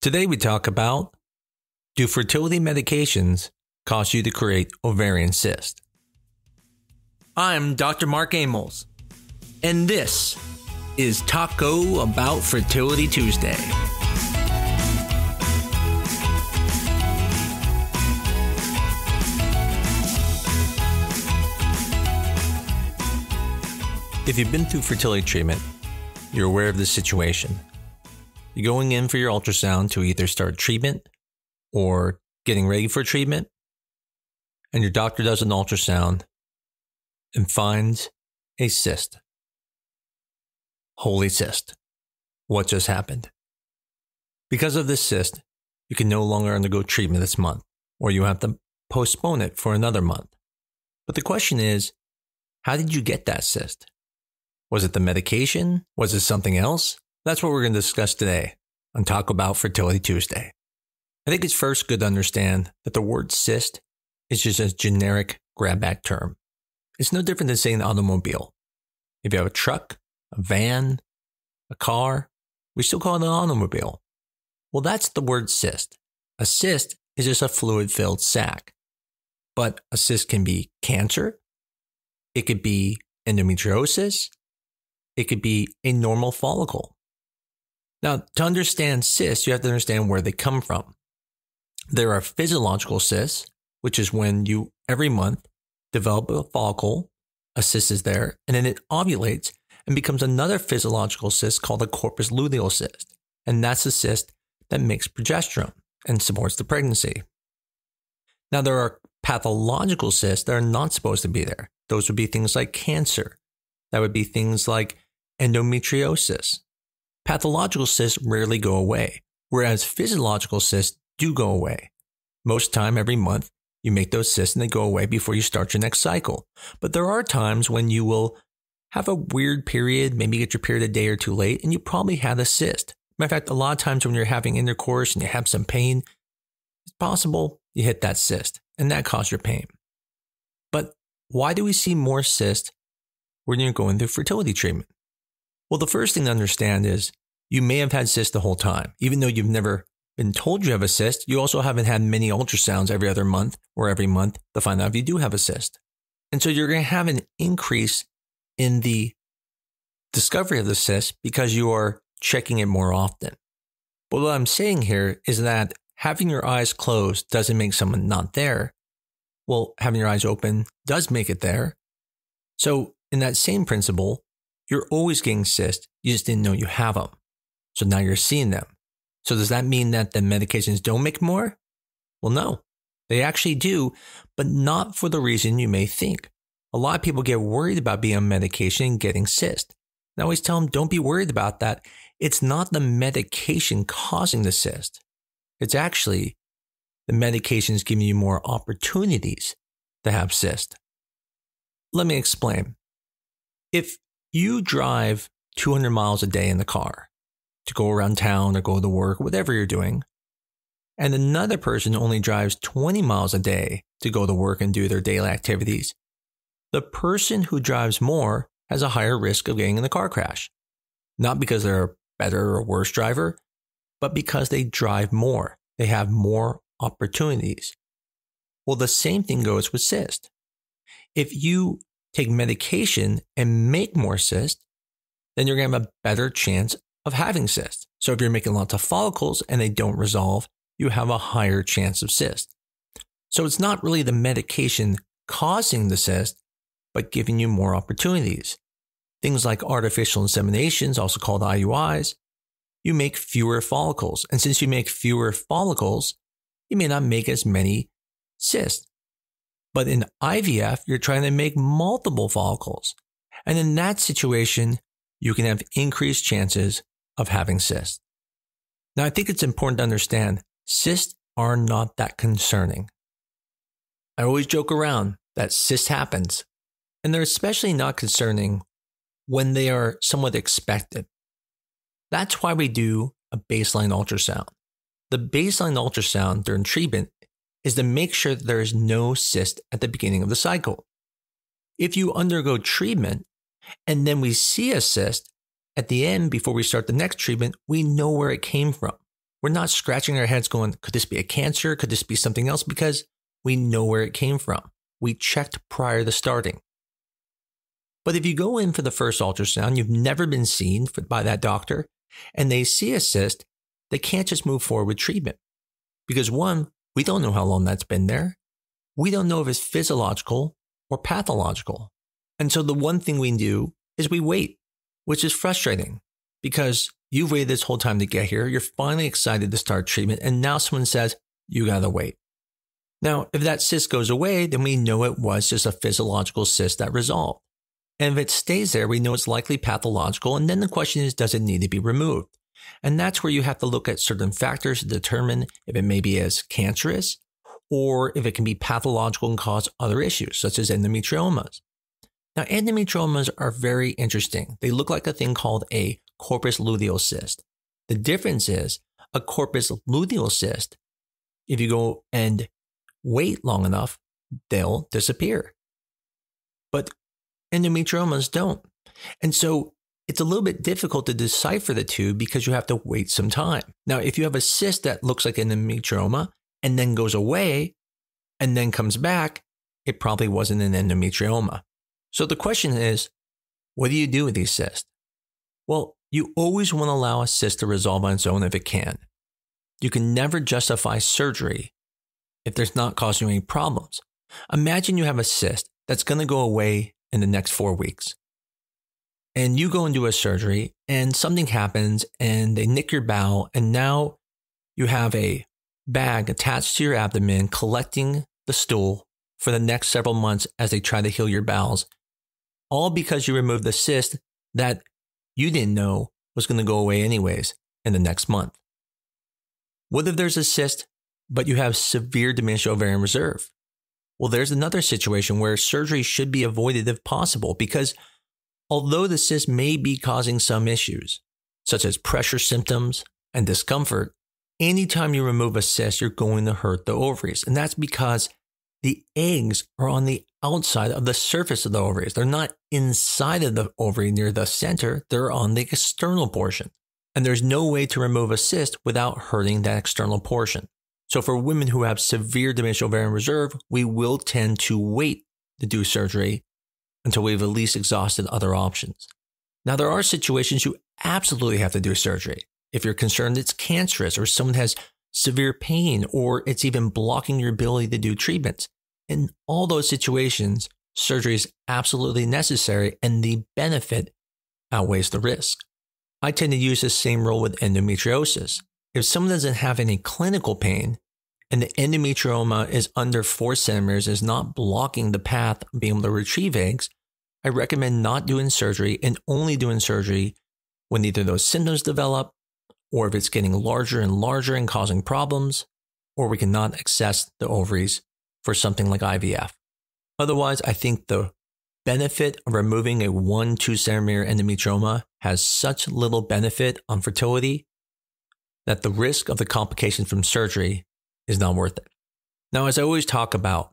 Today we talk about, do fertility medications cause you to create ovarian cyst? I'm Dr. Mark Amols, and this is Taco Bout Fertility Tuesday. If you've been through fertility treatment, you're aware of this situation. You're going in for your ultrasound to either start treatment or getting ready for treatment, and your doctor does an ultrasound and finds a cyst. Holy cyst. What just happened? Because of this cyst, you can no longer undergo treatment this month, or you have to postpone it for another month. But the question is, how did you get that cyst? Was it the medication? Was it something else? That's what we're going to discuss today on Taco Bout Fertility Tuesday. I think it's first good to understand that the word cyst is just a generic grab-bag term. It's no different than saying automobile. If you have a truck, a van, a car, we still call it an automobile. Well, that's the word cyst. A cyst is just a fluid-filled sac. But a cyst can be cancer. It could be endometriosis. It could be a normal follicle. Now, to understand cysts, you have to understand where they come from. There are physiological cysts, which is when you, every month, develop a follicle, a cyst is there, and then it ovulates and becomes another physiological cyst called a corpus luteal cyst. And that's a cyst that makes progesterone and supports the pregnancy. Now, there are pathological cysts that are not supposed to be there. Those would be things like cancer. That would be things like endometriosis. Pathological cysts rarely go away, whereas physiological cysts do go away. Most time, every month, you make those cysts and they go away before you start your next cycle. But there are times when you will have a weird period, maybe get your period a day or two late, and you probably had a cyst. Matter of fact, a lot of times when you're having intercourse and you have some pain, it's possible you hit that cyst, and that caused your pain. But why do we see more cysts when you're going through fertility treatment? Well, the first thing to understand is you may have had cysts the whole time. Even though you've never been told you have a cyst, you also haven't had many ultrasounds every other month or every month to find out if you do have a cyst. And so you're going to have an increase in the discovery of the cyst because you are checking it more often. But what I'm saying here is that having your eyes closed doesn't make someone not there. Well, having your eyes open does make it there. So in that same principle, you're always getting cysts, you just didn't know you have them. So now you're seeing them. So does that mean that the medications don't make more? Well, no, they actually do, but not for the reason you may think. A lot of people get worried about being on medication and getting cysts. And I always tell them, don't be worried about that. It's not the medication causing the cyst. It's actually the medications giving you more opportunities to have cysts. Let me explain. If you drive 200 miles a day in the car to go around town or go to work, whatever you're doing, and another person only drives 20 miles a day to go to work and do their daily activities, the person who drives more has a higher risk of getting in a car crash. Not because they're a better or worse driver, but because they drive more. They have more opportunities. Well, the same thing goes with cysts. If you take medication and make more cysts, then you're going to have a better chance of having cysts. So if you're making lots of follicles and they don't resolve, you have a higher chance of cyst. So it's not really the medication causing the cyst, but giving you more opportunities. Things like artificial inseminations, also called IUIs, you make fewer follicles. And since you make fewer follicles, you may not make as many cysts. But in IVF, you're trying to make multiple follicles. And in that situation, you can have increased chances of having cysts. Now, I think it's important to understand cysts are not that concerning. I always joke around that cysts happens, and they're especially not concerning when they are somewhat expected. That's why we do a baseline ultrasound. The baseline ultrasound during treatment is to make sure that there is no cyst at the beginning of the cycle. If you undergo treatment and then we see a cyst, at the end, before we start the next treatment, we know where it came from. We're not scratching our heads going, could this be a cancer? Could this be something else? Because we know where it came from. We checked prior to starting. But if you go in for the first ultrasound, you've never been seen by that doctor, and they see a cyst, they can't just move forward with treatment. Because one, we don't know how long that's been there. We don't know if it's physiological or pathological. And so the one thing we do is we wait, which is frustrating because you've waited this whole time to get here. You're finally excited to start treatment. And now someone says, you got to wait. Now, if that cyst goes away, then we know it was just a physiological cyst that resolved. And if it stays there, we know it's likely pathological. And then the question is, does it need to be removed? And that's where you have to look at certain factors to determine if it may be as cancerous or if it can be pathological and cause other issues, such as endometriomas. Now, endometriomas are very interesting. They look like a thing called a corpus luteal cyst. The difference is a corpus luteal cyst, if you go and wait long enough, they'll disappear. But endometriomas don't. And so it's a little bit difficult to decipher the two because you have to wait some time. Now, if you have a cyst that looks like an endometrioma and then goes away and then comes back, it probably wasn't an endometrioma. So the question is, what do you do with these cysts? Well, you always want to allow a cyst to resolve on its own if it can. You can never justify surgery if there's not causing you any problems. Imagine you have a cyst that's going to go away in the next 4 weeks. And you go and do a surgery and something happens and they nick your bowel and now you have a bag attached to your abdomen collecting the stool for the next several months as they try to heal your bowels, all because you removed the cyst that you didn't know was going to go away anyways in the next month. What if there's a cyst, but you have severe diminished ovarian reserve? Well, there's another situation where surgery should be avoided if possible because although the cyst may be causing some issues, such as pressure symptoms and discomfort, anytime you remove a cyst, you're going to hurt the ovaries. And that's because the eggs are on the outside of the surface of the ovaries. They're not inside of the ovary near the center. They're on the external portion. And there's no way to remove a cyst without hurting that external portion. So for women who have severe diminished ovarian reserve, we will tend to wait to do surgery until we've at least exhausted other options. Now, there are situations you absolutely have to do surgery. If you're concerned it's cancerous or someone has severe pain or it's even blocking your ability to do treatments. In all those situations, surgery is absolutely necessary and the benefit outweighs the risk. I tend to use the same rule with endometriosis. If someone doesn't have any clinical pain and the endometrioma is under 4 centimeters, is not blocking the path of being able to retrieve eggs, I recommend not doing surgery and only doing surgery when either those symptoms develop or if it's getting larger and larger and causing problems, or we cannot access the ovaries for something like IVF. Otherwise, I think the benefit of removing a 1-2 centimeter endometrioma has such little benefit on fertility that the risk of the complications from surgery is not worth it. Now, as I always talk about,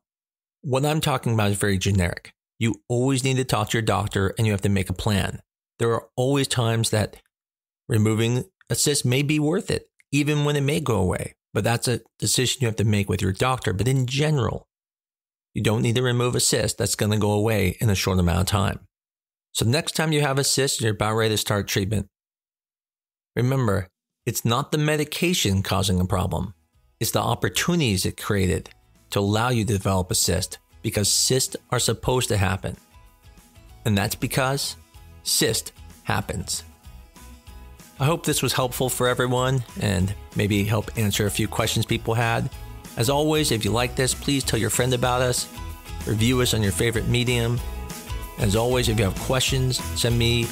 what I'm talking about is very generic. You always need to talk to your doctor and you have to make a plan. There are always times that removing a cyst may be worth it, even when it may go away. But that's a decision you have to make with your doctor. But in general, you don't need to remove a cyst that's going to go away in a short amount of time. So next time you have a cyst and you're about ready to start treatment, remember, it's not the medication causing a problem. It's the opportunities it created to allow you to develop a cyst, because cysts are supposed to happen. And that's because cyst happens. I hope this was helpful for everyone and maybe help answer a few questions people had. As always, if you like this, please tell your friend about us. Review us on your favorite medium. As always, if you have questions, send me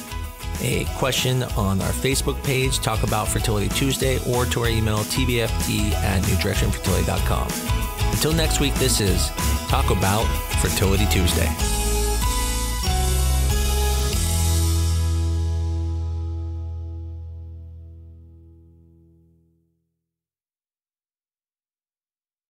a question on our Facebook page, Taco Bout Fertility Tuesday, or to our email, tbft@newdirectionfertility.com. Until next week, this is Taco Bout Fertility Tuesday.